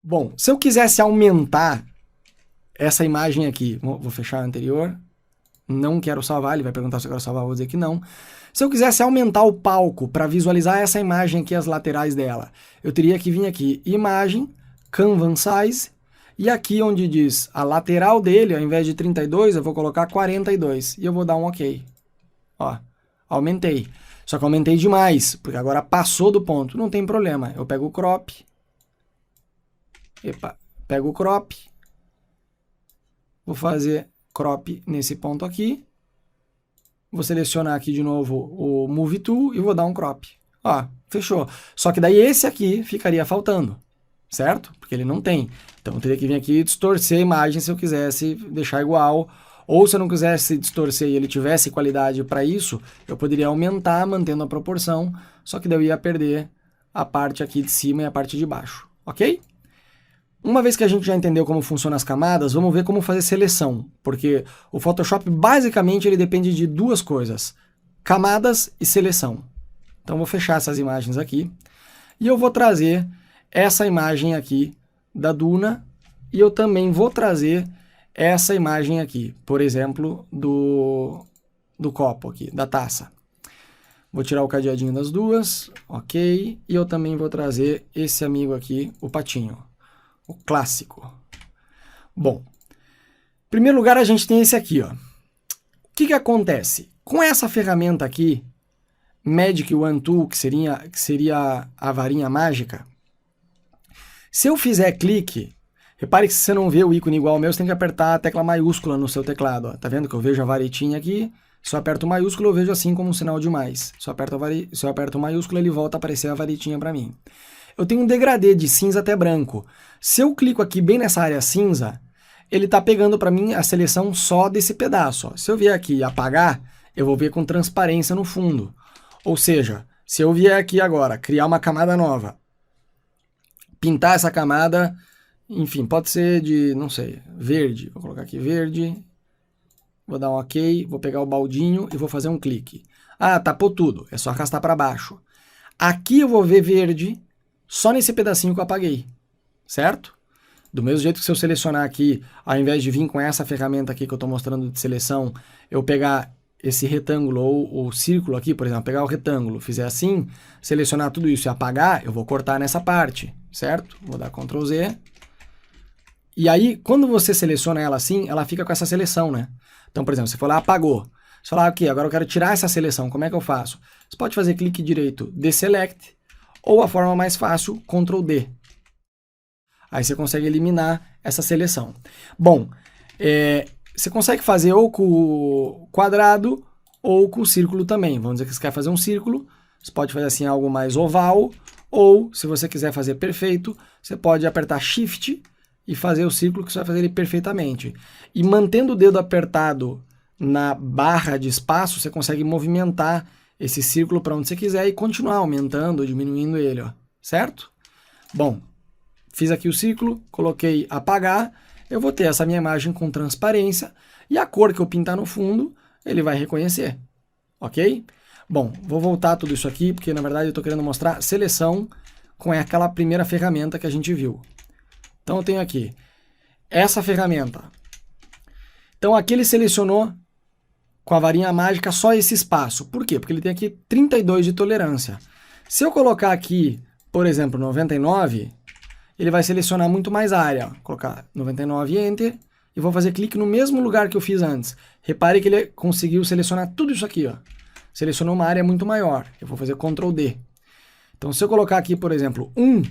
Bom, se eu quisesse aumentar essa imagem aqui, vou fechar a anterior, não quero salvar, ele vai perguntar se eu quero salvar, vou dizer que não. Se eu quisesse aumentar o palco para visualizar essa imagem aqui, as laterais dela, eu teria que vir aqui, imagem, canvas size, e aqui onde diz a lateral dele, ao invés de 32, eu vou colocar 42, e eu vou dar um OK. Ó, aumentei. Só que aumentei demais, porque agora passou do ponto, não tem problema. Eu pego o crop, pego o crop, vou fazer crop nesse ponto aqui, vou selecionar aqui de novo o Move Tool e vou dar um crop. Ó, fechou. Só que daí esse aqui ficaria faltando, certo? Porque ele não tem. Então eu teria que vir aqui e distorcer a imagem se eu quisesse deixar igual, ou se eu não quisesse distorcer e ele tivesse qualidade para isso, eu poderia aumentar mantendo a proporção, só que daí eu ia perder a parte aqui de cima e a parte de baixo, ok? Uma vez que a gente já entendeu como funcionam as camadas, vamos ver como fazer seleção, porque o Photoshop basicamente ele depende de duas coisas, camadas e seleção. Então vou fechar essas imagens aqui, e eu vou trazer essa imagem aqui da duna, e eu também vou trazer essa imagem aqui, por exemplo, do copo aqui, da taça. Vou tirar o cadeadinho das duas, ok, e eu também vou trazer esse amigo aqui, o patinho. O clássico. Bom, em primeiro lugar a gente tem esse aqui, ó. O que acontece? Com essa ferramenta aqui, Magic Wand Tool, que seria a varinha mágica, se eu fizer clique, repare que se você não vê o ícone igual ao meu, você tem que apertar a tecla maiúscula no seu teclado. Ó. Tá vendo que eu vejo a varetinha aqui? Se eu aperto o maiúsculo, eu vejo assim como um sinal de mais. Se eu aperto o maiúsculo, ele volta a aparecer a varetinha para mim. Eu tenho um degradê de cinza até branco. Se eu clico aqui bem nessa área cinza, ele está pegando para mim a seleção só desse pedaço. Ó. Se eu vier aqui e apagar, eu vou ver com transparência no fundo. Ou seja, se eu vier aqui agora, criar uma camada nova, pintar essa camada, enfim, pode ser de, não sei, verde. Vou colocar aqui verde, vou dar um OK, vou pegar o baldinho e vou fazer um clique. Ah, tapou tudo, é só arrastar para baixo. Aqui eu vou ver verde, só nesse pedacinho que eu apaguei, certo? Do mesmo jeito que se eu selecionar aqui, ao invés de vir com essa ferramenta aqui que eu estou mostrando de seleção, eu pegar esse retângulo ou o círculo aqui, por exemplo, pegar o retângulo, fizer assim, selecionar tudo isso e apagar, eu vou cortar nessa parte, certo? Vou dar Ctrl Z. E aí, quando você seleciona ela assim, ela fica com essa seleção, né? Então, por exemplo, você for lá, apagou. Você falar, ok, agora eu quero tirar essa seleção, como é que eu faço? Você pode fazer clique direito, Deselect, ou a forma mais fácil, Ctrl D. Aí você consegue eliminar essa seleção. Bom, você consegue fazer ou com o quadrado ou com o círculo também. Vamos dizer que você quer fazer um círculo, você pode fazer assim algo mais oval, ou se você quiser fazer perfeito, você pode apertar Shift e fazer o círculo que você vai fazer ele perfeitamente. E mantendo o dedo apertado na barra de espaço, você consegue movimentar esse círculo para onde você quiser e continuar aumentando ou diminuindo ele, ó, certo? Bom, fiz aqui o círculo, coloquei apagar, eu vou ter essa minha imagem com transparência e a cor que eu pintar no fundo, ele vai reconhecer, ok? Bom, vou voltar tudo isso aqui, porque na verdade eu estou querendo mostrar seleção com aquela primeira ferramenta que a gente viu. Então eu tenho aqui essa ferramenta. Então aqui ele selecionou com a varinha mágica só esse espaço. Por quê? Porque ele tem aqui 32 de tolerância. Se eu colocar aqui, por exemplo, 99, ele vai selecionar muito mais área. Vou colocar 99 Enter e vou fazer clique no mesmo lugar que eu fiz antes. Repare que ele conseguiu selecionar tudo isso aqui, ó. Selecionou uma área muito maior. Eu vou fazer Ctrl D. Então se eu colocar aqui, por exemplo, 1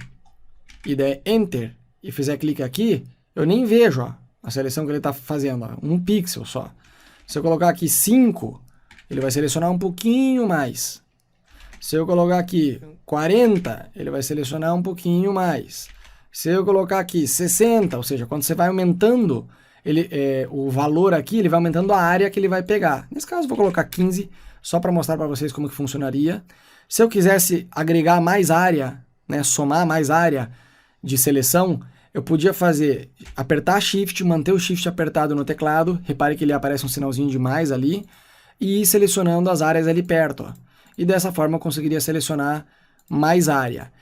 e der Enter e fizer clique aqui, eu nem vejo, ó, a seleção que ele está fazendo, ó, 1 pixel só. Se eu colocar aqui 5, ele vai selecionar um pouquinho mais. Se eu colocar aqui 40, ele vai selecionar um pouquinho mais. Se eu colocar aqui 60, ou seja, quando você vai aumentando o valor aqui, ele vai aumentando a área que ele vai pegar. Nesse caso, eu vou colocar 15, só para mostrar para vocês como que funcionaria. Se eu quisesse agregar mais área, né, somar mais área de seleção, eu podia apertar Shift, manter o Shift apertado no teclado, repare que ele aparece um sinalzinho de mais ali, e ir selecionando as áreas ali perto. Ó. E dessa forma eu conseguiria selecionar mais área.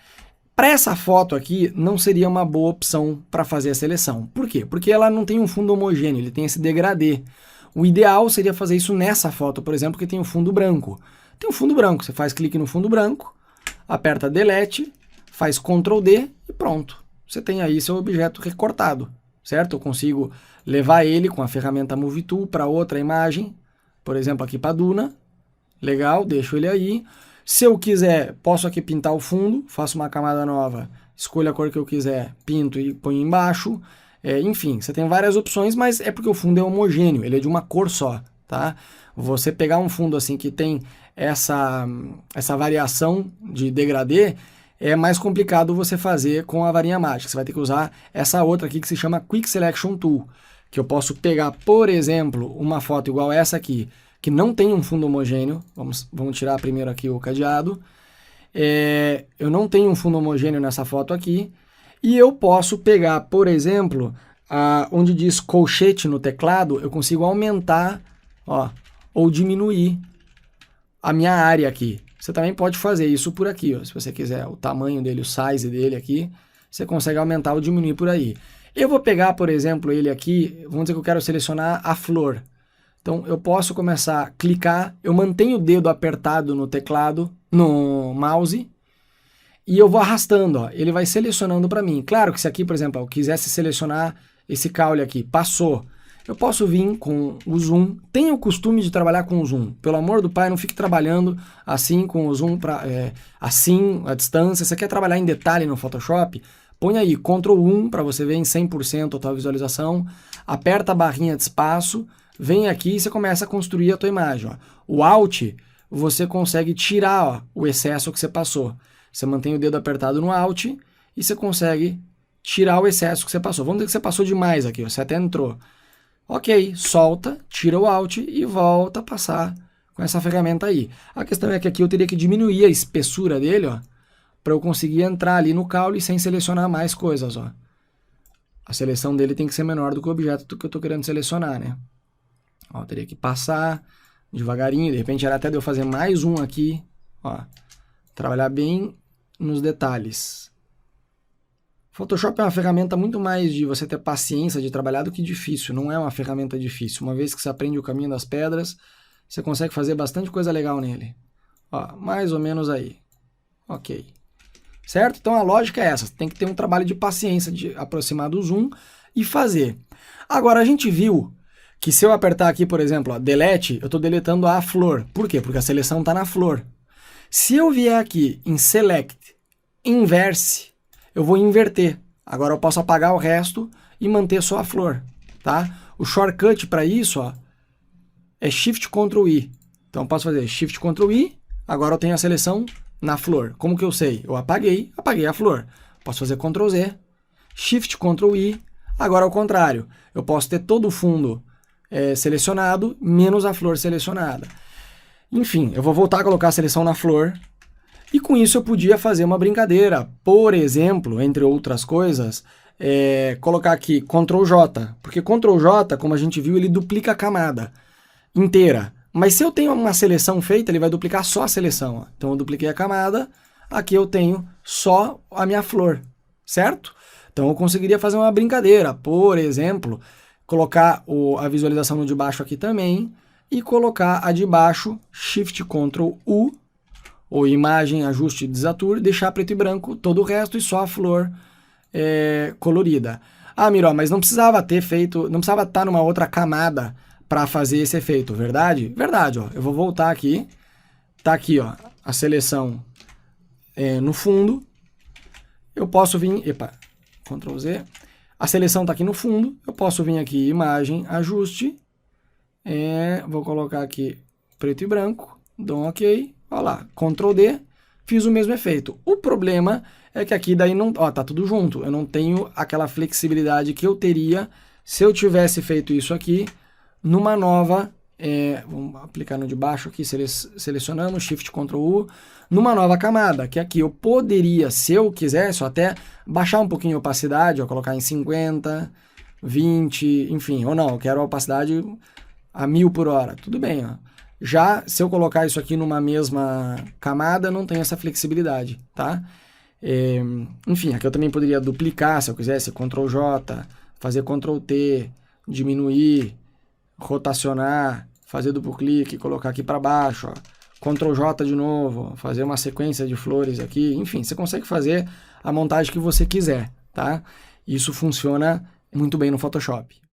Para essa foto aqui, não seria uma boa opção para fazer a seleção. Por quê? Porque ela não tem um fundo homogêneo, ele tem esse degradê. O ideal seria fazer isso nessa foto, por exemplo, que tem um fundo branco. Tem um fundo branco, você faz clique no fundo branco, aperta Delete, faz Ctrl D e pronto. Você tem aí seu objeto recortado, certo? Eu consigo levar ele com a ferramenta Move Tool para outra imagem, por exemplo, aqui para a duna. Legal, deixo ele aí. Se eu quiser, posso aqui pintar o fundo, faço uma camada nova, escolho a cor que eu quiser, pinto e ponho embaixo. Enfim, você tem várias opções, mas é porque o fundo é homogêneo, ele é de uma cor só, tá? Você pegar um fundo assim que tem essa variação de degradê, é mais complicado você fazer com a varinha mágica. Você vai ter que usar essa outra aqui que se chama Quick Selection Tool, que eu posso pegar, por exemplo, uma foto igual essa aqui, que não tem um fundo homogêneo. Vamos tirar primeiro aqui o cadeado. Eu não tenho um fundo homogêneo nessa foto aqui. E eu posso pegar, por exemplo, onde diz colchete no teclado, eu consigo aumentar, ó, ou diminuir a minha área aqui. Você também pode fazer isso por aqui, ó, se você quiser, o tamanho dele, o size dele aqui, você consegue aumentar ou diminuir por aí. Eu vou pegar, por exemplo, ele aqui, vamos dizer que eu quero selecionar a flor. Então, eu posso começar a clicar, eu mantenho o dedo apertado no teclado, no mouse, e eu vou arrastando, ó, ele vai selecionando para mim. Claro que se aqui, por exemplo, eu quisesse selecionar esse caule aqui, passou, eu posso vir com o zoom. Tenha o costume de trabalhar com o zoom. Pelo amor do pai, não fique trabalhando assim com o zoom, assim, a distância. Você quer trabalhar em detalhe no Photoshop? Põe aí Ctrl 1 para você ver em 100% a tua visualização. Aperta a barrinha de espaço. Vem aqui e você começa a construir a tua imagem. Ó. O Alt, você consegue tirar, ó, o excesso que você passou. Você mantém o dedo apertado no Alt e você consegue tirar o excesso que você passou. Vamos dizer que você passou demais aqui, ó, você até entrou. Ok, solta, tira o Alt e volta a passar com essa ferramenta aí. A questão é que aqui eu teria que diminuir a espessura dele, ó, para eu conseguir entrar ali no caule sem selecionar mais coisas. Ó. A seleção dele tem que ser menor do que o objeto que eu estou querendo selecionar, né? Ó, eu teria que passar devagarinho, de repente era até de eu fazer mais um aqui, ó, trabalhar bem nos detalhes. Photoshop é uma ferramenta muito mais de você ter paciência de trabalhar do que difícil, não é uma ferramenta difícil. Uma vez que você aprende o caminho das pedras, você consegue fazer bastante coisa legal nele. Ó, mais ou menos aí. Ok. Certo? Então a lógica é essa, você tem que ter um trabalho de paciência de aproximar do zoom e fazer. Agora a gente viu que se eu apertar aqui, por exemplo, ó, Delete, eu estou deletando a flor. Por quê? Porque a seleção está na flor. Se eu vier aqui em Select, Inverse, eu vou inverter. Agora eu posso apagar o resto e manter só a flor. Tá? O shortcut para isso, ó, é Shift Ctrl I. Então eu posso fazer Shift Ctrl I, agora eu tenho a seleção na flor. Como que eu sei? Eu apaguei a flor. Posso fazer Ctrl Z, Shift Ctrl I, agora ao contrário. Eu posso ter todo o fundo selecionado, menos a flor selecionada. Enfim, eu vou voltar a colocar a seleção na flor, e com isso eu podia fazer uma brincadeira. Por exemplo, entre outras coisas, colocar aqui Ctrl J, porque Ctrl J, como a gente viu, ele duplica a camada inteira. Mas se eu tenho uma seleção feita, ele vai duplicar só a seleção. Ó. Então eu dupliquei a camada, aqui eu tenho só a minha flor, certo? Então eu conseguiria fazer uma brincadeira, por exemplo, colocar a visualização no de baixo aqui também, e colocar a de baixo, Shift Ctrl U, ou imagem, ajuste, desature, deixar preto e branco todo o resto e só a flor colorida. Ah, Miró, mas não precisava ter feito, não precisava estar numa outra camada para fazer esse efeito, verdade? Verdade, ó. Eu vou voltar aqui, tá aqui, ó, a seleção no fundo, eu posso vir, Ctrl Z, a seleção tá aqui no fundo, eu posso vir aqui, imagem, ajuste, vou colocar aqui preto e branco, dou um ok, olha lá, Ctrl D, fiz o mesmo efeito. O problema é que aqui daí não, ó, tá tudo junto, eu não tenho aquela flexibilidade que eu teria se eu tivesse feito isso aqui numa nova, vamos aplicar no de baixo aqui, selecionamos, Shift Ctrl U, numa nova camada, que aqui eu poderia, se eu quisesse, até baixar um pouquinho a opacidade, ó, colocar em 50, 20, enfim, ou não, eu quero a opacidade a 1000 por hora, tudo bem, ó. Já se eu colocar isso aqui numa mesma camada, não tem essa flexibilidade, tá? Enfim, aqui eu também poderia duplicar, se eu quisesse, Ctrl J, fazer Ctrl T, diminuir, rotacionar, fazer duplo clique, colocar aqui para baixo, ó. Ctrl J de novo, fazer uma sequência de flores aqui, enfim, você consegue fazer a montagem que você quiser, tá? Isso funciona muito bem no Photoshop.